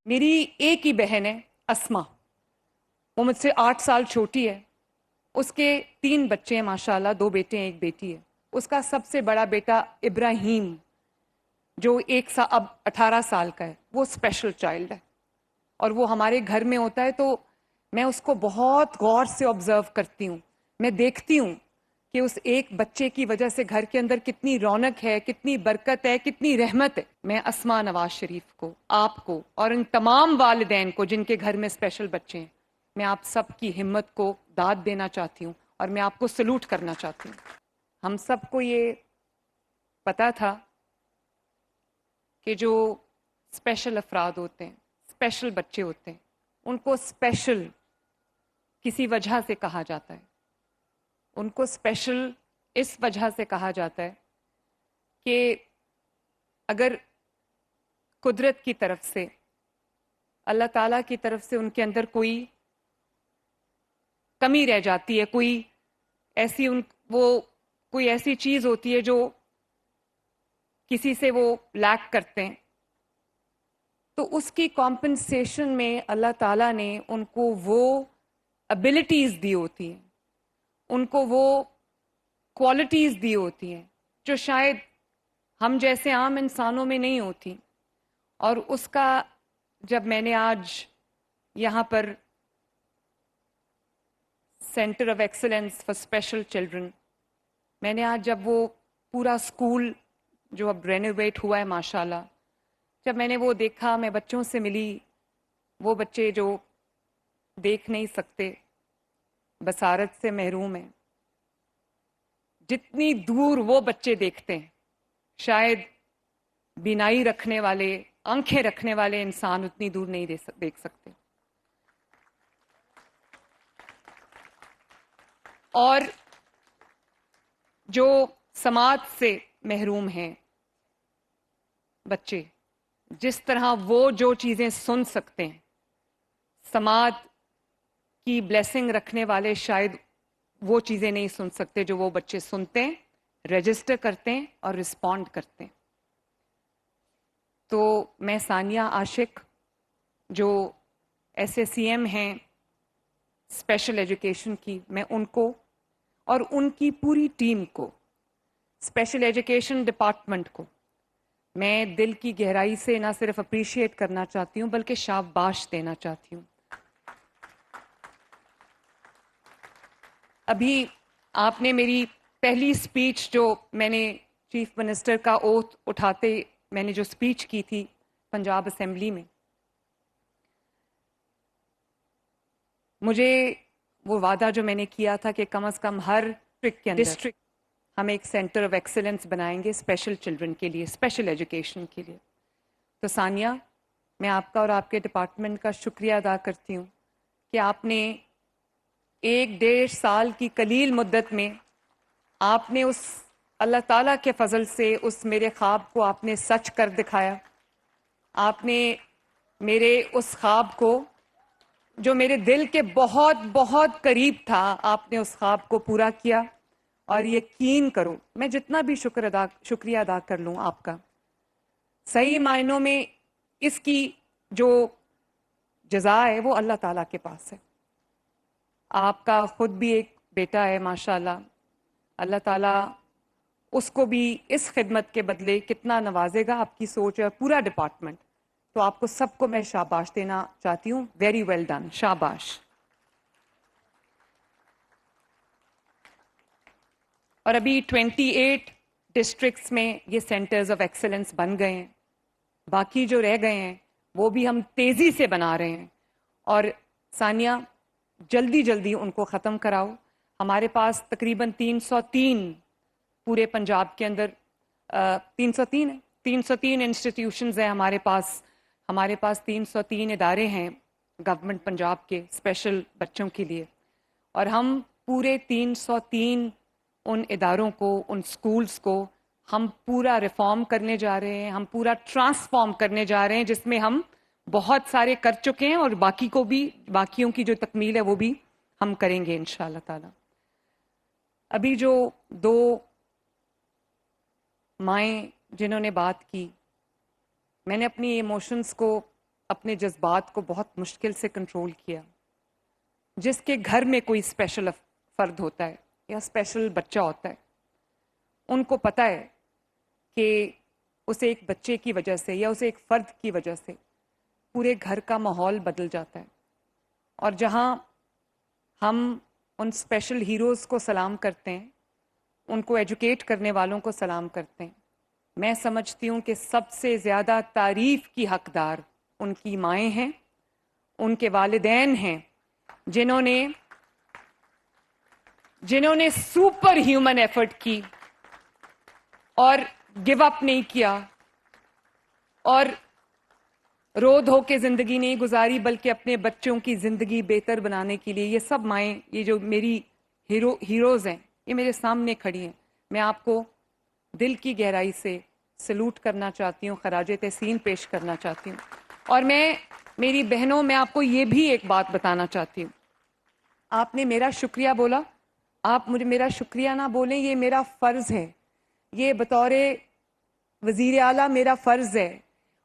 میری ایک ہی بہن ہے اسما، وہ مجھ سے 8 سال چھوٹی ہے. اس کے 3 بچے ہیں ماشاءاللہ، 2 بیٹے ہیں 1 بیٹی ہے. اس کا سب سے بڑا بیٹا ابراہیم جو اب 18 سال کا ہے، وہ اسپیشل چائلڈ ہے اور وہ ہمارے گھر میں ہوتا ہے تو میں اس کو بہت غور سے آبزرو کرتی ہوں. میں دیکھتی ہوں کہ اس ایک بچے کی وجہ سے گھر کے اندر کتنی رونق ہے، کتنی برکت ہے، کتنی رحمت ہے. میں اسما نواز شریف کو، آپ کو اور ان تمام والدین کو جن کے گھر میں اسپیشل بچے ہیں، میں آپ سب کی ہمت کو داد دینا چاہتی ہوں اور میں آپ کو سلوٹ کرنا چاہتی ہوں. ہم سب کو یہ پتا تھا کہ جو اسپیشل افراد ہوتے ہیں، اسپیشل بچے ہوتے ہیں، ان کو اسپیشل کسی وجہ سے کہا جاتا ہے. ان کو اسپیشل اس وجہ سے کہا جاتا ہے کہ اگر قدرت کی طرف سے، اللہ تعالیٰ کی طرف سے ان کے اندر کوئی کمی رہ جاتی ہے، کوئی ایسی چیز ہوتی ہے جو کسی سے وہ لیک کرتے ہیں، تو اس کی کمپنسیشن میں اللہ تعالیٰ نے ان کو وہ ابیلٹیز دی ہوتی ہیں، ان کو وہ کوالٹیز دی ہوتی ہیں جو شاید ہم جیسے عام انسانوں میں نہیں ہوتی. اور اس کا جب میں نے آج یہاں پر centre of excellence for special children, میں نے آج جب وہ پورا اسکول جو اب رینوویٹ ہوا ہے ماشاءاللہ، جب میں نے وہ دیکھا، میں بچوں سے ملی، وہ بچے جو دیکھ نہیں سکتے، بصارت سے محروم ہیں، جتنی دور وہ بچے دیکھتے ہیں شاید بینائی رکھنے والے، آنکھیں رکھنے والے انسان اتنی دور نہیں دیکھ سکتے. اور جو سماعت سے محروم ہیں بچے، جس طرح وہ جو چیزیں سن سکتے ہیں، سماعت کی بلیسنگ رکھنے والے شاید وہ چیزیں نہیں سن سکتے جو وہ بچے سنتے ہیں، رجسٹر کرتے ہیں اور رسپونڈ کرتے ہیں. تو میں ثانیہ عاشق جو SACM ہیں اسپیشل ایجوکیشن کی، میں ان کو اور ان کی پوری ٹیم کو، اسپیشل ایجوکیشن ڈپارٹمنٹ کو میں دل کی گہرائی سے نہ صرف اپریشیٹ کرنا چاہتی ہوں بلکہ شاباش دینا چاہتی ہوں. ابھی آپ نے میری پہلی سپیچ جو میں نے چیف منسٹر کا اوتھ اٹھاتے میں نے جو سپیچ کی تھی پنجاب اسمبلی میں، مجھے وہ وعدہ جو میں نے کیا تھا کہ کم از کم ہر ڈسٹرکٹ ہم ایک سینٹر آف ایکسلنس بنائیں گے اسپیشل چلڈرن کے لیے، اسپیشل ایجوکیشن کے لیے. تو ثانیہ، میں آپ کا اور آپ کے ڈپارٹمنٹ کا شکریہ ادا کرتی ہوں کہ آپ نے 1.5 سال کی قلیل مدت میں آپ نے اس اللہ تعالیٰ کے فضل سے اس میرے خواب کو آپ نے سچ کر دکھایا. آپ نے میرے اس خواب کو جو میرے دل کے بہت بہت قریب تھا، آپ نے اس خواب کو پورا کیا. اور یقین کرو، میں جتنا بھی شکریہ ادا کر لوں آپ کا، صحیح معنوں میں اس کی جو جزا ہے وہ اللہ تعالیٰ کے پاس ہے. آپ کا خود بھی ایک بیٹا ہے ماشاءاللہ، اللہ تعالیٰ اس کو بھی اس خدمت کے بدلے کتنا نوازے گا. آپ کی سوچ اور پورا ڈپارٹمنٹ، تو آپ کو سب کو میں شاباش دینا چاہتی ہوں. ویری ویل ڈن، شاباش. اور ابھی 28 ڈسٹرکٹس میں یہ سینٹرز آف ایکسلنس بن گئے ہیں. باقی جو رہ گئے ہیں وہ بھی ہم تیزی سے بنا رہے ہیں. اور ثانیہ، جلدی جلدی ان کو ختم کراؤ. ہمارے پاس تقریباً 303 پورے پنجاب کے اندر 303 انسٹیٹیوشنز ہیں ہمارے پاس. ہمارے پاس 303 ادارے ہیں گورنمنٹ پنجاب کے اسپیشل بچوں کے لیے. اور ہم پورے 303 ان اداروں کو، ان سکولز کو ہم پورا ریفارم کرنے جا رہے ہیں، ہم پورا ٹرانسفارم کرنے جا رہے ہیں، جس میں ہم بہت سارے کر چکے ہیں اور باقیوں کی جو تکمیل ہے وہ بھی ہم کریں گے انشاءاللہ تعالی. ابھی جو 2 مائیں جنہوں نے بات کی، میں نے اپنی ایموشنز کو اپنے جذبات کو بہت مشکل سے کنٹرول کیا. جس کے گھر میں کوئی اسپیشل فرد ہوتا ہے یا اسپیشل بچہ ہوتا ہے، ان کو پتہ ہے کہ اسے ایک بچے کی وجہ سے یا اسے ایک فرد کی وجہ سے پورے گھر کا ماحول بدل جاتا ہے. اور جہاں ہم ان اسپیشل ہیروز کو سلام کرتے ہیں، ان کو ایجوکیٹ کرنے والوں کو سلام کرتے ہیں، میں سمجھتی ہوں کہ سب سے زیادہ تعریف کی حقدار ان کی مائیں ہیں، ان کے والدین ہیں، جنہوں نے سپر ہیومن ایفرٹ کی اور گیو اپ نہیں کیا اور رو دھو کے زندگی نہیں گزاری، بلکہ اپنے بچوں کی زندگی بہتر بنانے کے لیے. یہ سب مائیں، یہ جو میری ہیروز ہیں، یہ میرے سامنے کھڑی ہیں. میں آپ کو دل کی گہرائی سے سلوٹ کرنا چاہتی ہوں، خراج تحسین پیش کرنا چاہتی ہوں. اور میری بہنوں، میں آپ کو یہ بھی ایک بات بتانا چاہتی ہوں. آپ نے میرا شکریہ بولا، آپ مجھے میرا شکریہ نہ بولیں، یہ میرا فرض ہے. یہ بطور وزیر اعلیٰ میرا فرض ہے.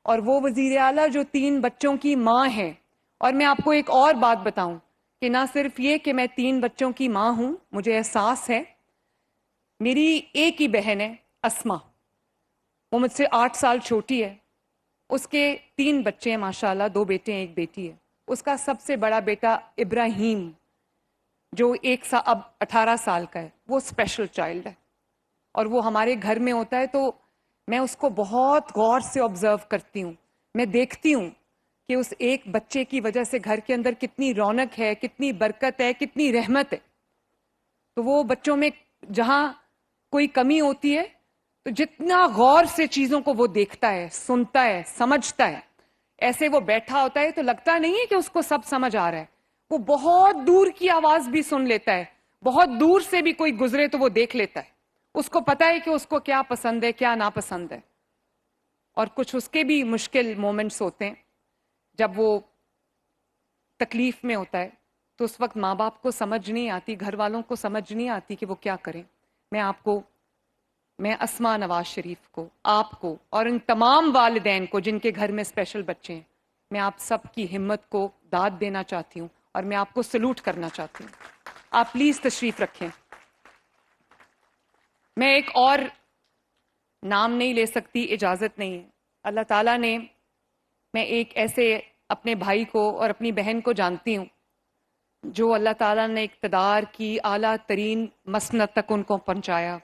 اور وہ وزیر اعلیٰ جو 3 بچوں کی ماں ہے. اور میں آپ کو ایک اور بات بتاؤں کہ نہ صرف یہ کہ میں 3 بچوں کی ماں ہوں، مجھے احساس ہے، میری ایک ہی بہن ہے اسما، وہ مجھ سے 8 سال چھوٹی ہے. اس کے 3 بچے ہیں ماشاءاللہ، 2 بیٹے ہیں، 1 بیٹی ہے. اس کا سب سے بڑا بیٹا ابراہیم، جو اب 18 سال کا ہے، وہ اسپیشل چائلڈ ہے. اور وہ ہمارے گھر میں ہوتا ہے تو میں اس کو بہت غور سے آبزرو کرتی ہوں. میں دیکھتی ہوں کہ اس ایک بچے کی وجہ سے گھر کے اندر کتنی رونق ہے، کتنی برکت ہے، کتنی رحمت ہے. تو وہ بچوں میں جہاں کوئی کمی ہوتی ہے تو جتنا غور سے چیزوں کو وہ دیکھتا ہے، سنتا ہے، سمجھتا ہے، ایسے وہ بیٹھا ہوتا ہے تو لگتا نہیں ہے کہ اس کو سب سمجھ آ رہا ہے. وہ بہت دور کی آواز بھی سن لیتا ہے، بہت دور سے بھی کوئی گزرے تو وہ دیکھ لیتا ہے. اس کو پتا ہے کہ اس کو کیا پسند ہے، کیا ناپسند ہے. اور کچھ اس کے بھی مشکل مومنٹس ہوتے ہیں جب وہ تکلیف میں ہوتا ہے، تو اس وقت ماں باپ کو سمجھ نہیں آتی، گھر والوں کو سمجھ نہیں آتی کہ وہ کیا کریں. میں اسما نواز شریف کو، آپ کو اور ان تمام والدین کو جن کے گھر میں اسپیشل بچے ہیں، میں آپ سب کی ہمت کو داد دینا چاہتی ہوں اور میں آپ کو سلوٹ کرنا چاہتی ہوں. آپ پلیز تشریف رکھیں. میں ایک اور نام نہیں لے سکتی، اجازت نہیں ہے. اللہ تعالیٰ نے، میں ایک ایسے اپنے بھائی کو اور اپنی بہن کو جانتی ہوں جو اللہ تعالیٰ نے اقتدار کی اعلیٰ ترین مسند تک ان کو پہنچایا.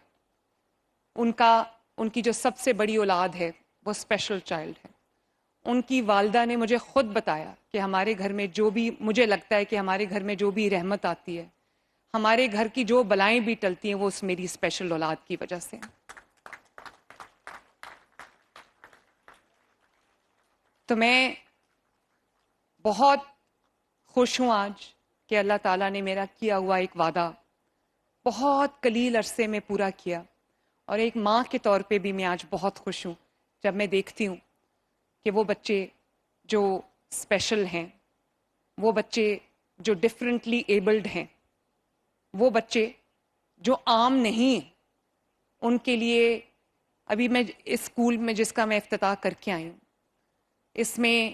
ان کی جو سب سے بڑی اولاد ہے وہ اسپیشل چائلڈ ہے. ان کی والدہ نے مجھے خود بتایا کہ ہمارے گھر میں جو بھی، مجھے لگتا ہے کہ ہمارے گھر میں جو بھی رحمت آتی ہے، ہمارے گھر کی جو بلائیں بھی ٹلتی ہیں، وہ اس میری اسپیشل اولاد کی وجہ سے. تو میں بہت خوش ہوں آج کہ اللہ تعالیٰ نے میرا کیا ہوا ایک وعدہ بہت قلیل عرصے میں پورا کیا. اور ایک ماں کے طور پہ بھی میں آج بہت خوش ہوں جب میں دیکھتی ہوں کہ وہ بچے جو اسپیشل ہیں، وہ بچے جو ڈفرینٹلی ایبلڈ ہیں، وہ بچے جو عام نہیں ہیں، ان کے لیے ابھی میں اس اسکول میں جس کا میں افتتاح کر کے آئی ہوں، اس میں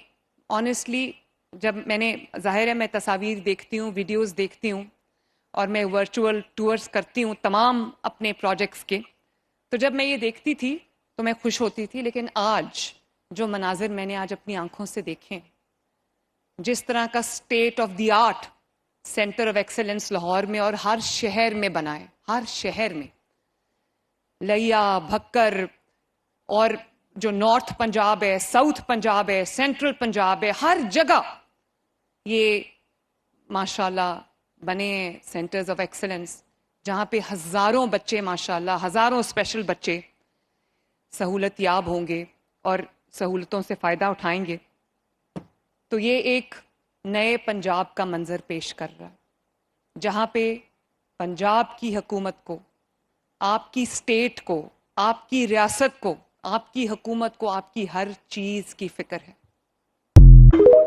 آنیسٹلی جب میں نے، ظاہر ہے میں تصاویر دیکھتی ہوں، ویڈیوز دیکھتی ہوں اور میں ورچوئل ٹورز کرتی ہوں تمام اپنے پروجیکٹس کے، تو جب میں یہ دیکھتی تھی تو میں خوش ہوتی تھی. لیکن آج جو مناظر میں نے آج اپنی آنکھوں سے دیکھے، جس طرح کا state of the art centre of excellence Lahore میں اور ہر شہر میں بنا ہے، ہر شہر میں، لیا، بھکر، اور جو نارتھ پنجاب ہے، ساؤتھ پنجاب ہے، سینٹرل پنجاب ہے، ہر جگہ یہ ماشاءاللہ بنے سینٹرز آف ایکسلنس، جہاں پہ ہزاروں بچے، ماشاءاللہ ہزاروں اسپیشل بچے سہولت یاب ہوں گے اور سہولتوں سے فائدہ اٹھائیں گے. تو یہ ایک نئے پنجاب کا منظر پیش کر رہا ہے، جہاں پہ پنجاب کی حکومت کو، آپ کی اسٹیٹ کو، آپ کی ریاست کو، آپ کی حکومت کو، آپ کی ہر چیز کی فکر ہے.